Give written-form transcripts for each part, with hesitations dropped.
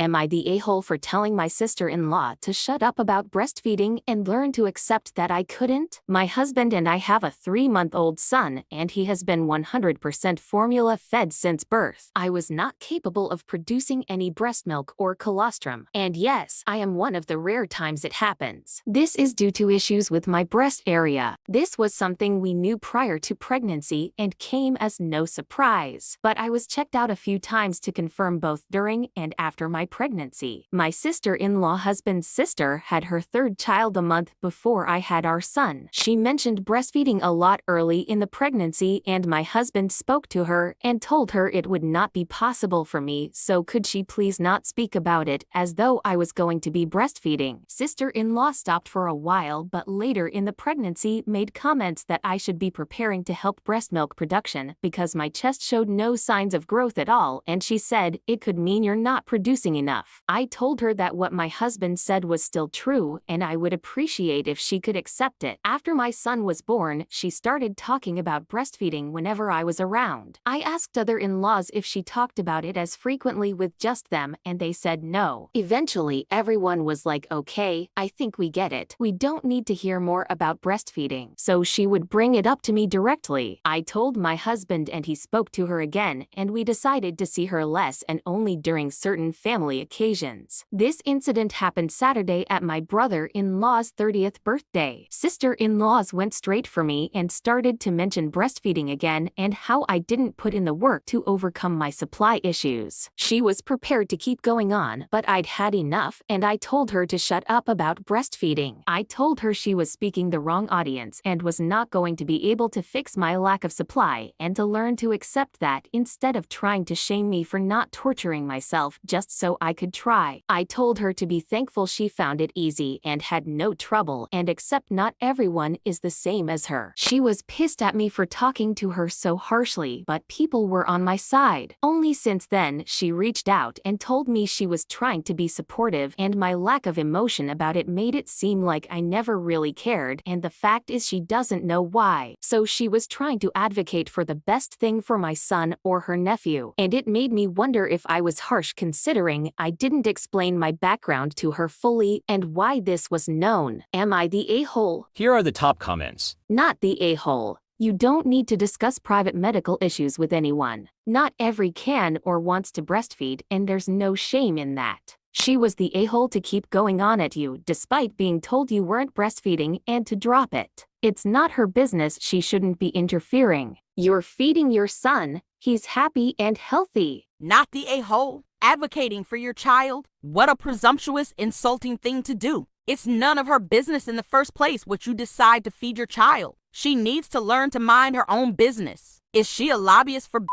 Am I the a-hole for telling my sister-in-law to shut up about breastfeeding and learn to accept that I couldn't? My husband and I have a 3-month-old son, and he has been 100% formula fed since birth. I was not capable of producing any breast milk or colostrum, and yes, I am one of the rare times it happens. This is due to issues with my breast area. This was something we knew prior to pregnancy and came as no surprise, but I was checked out a few times to confirm both during and after my pregnancy. My sister-in-law husband's sister had her 3rd child a month before I had our son. She mentioned breastfeeding a lot early in the pregnancy, and my husband spoke to her and told her it would not be possible for me, so could she please not speak about it, as though I was going to be breastfeeding. Sister-in-law stopped for a while, but later in the pregnancy made comments that I should be preparing to help breast milk production because my chest showed no signs of growth at all, and she said it could mean you're not producing enough. I told her that what my husband said was still true, and I would appreciate if she could accept it. After my son was born, she started talking about breastfeeding whenever I was around. I asked other in-laws if she talked about it as frequently with just them, and they said no. Eventually, everyone was like, okay, I think we get it. We don't need to hear more about breastfeeding. So she would bring it up to me directly. I told my husband, and he spoke to her again, and we decided to see her less and only during certain family occasions. This incident happened Saturday at my brother-in-law's 30th birthday. Sister-in-laws went straight for me and started to mention breastfeeding again and how I didn't put in the work to overcome my supply issues. She was prepared to keep going on, but I'd had enough, and I told her to shut up about breastfeeding. I told her she was speaking the wrong audience and was not going to be able to fix my lack of supply, and to learn to accept that instead of trying to shame me for not torturing myself just so I could try. I told her to be thankful she found it easy and had no trouble, and accept not everyone is the same as her. She was pissed at me for talking to her so harshly, but people were on my side. Only since then she reached out and told me she was trying to be supportive, and my lack of emotion about it made it seem like I never really cared, and the fact is she doesn't know why. So she was trying to advocate for the best thing for my son or her nephew, and it made me wonder if I was harsh considering I didn't explain my background to her fully and why this was known. Am I the a-hole? Here are the top comments. Not the a-hole. You don't need to discuss private medical issues with anyone. Not every can or wants to breastfeed, and there's no shame in that. She was the a-hole to keep going on at you despite being told you weren't breastfeeding and to drop it. It's not her business, she shouldn't be interfering. You're feeding your son. He's happy and healthy. Not the a-hole. Advocating for your child? What a presumptuous, insulting thing to do. It's none of her business in the first place what you decide to feed your child. She needs to learn to mind her own business. Is she a lobbyist for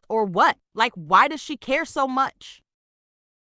or what? Like, why does she care so much?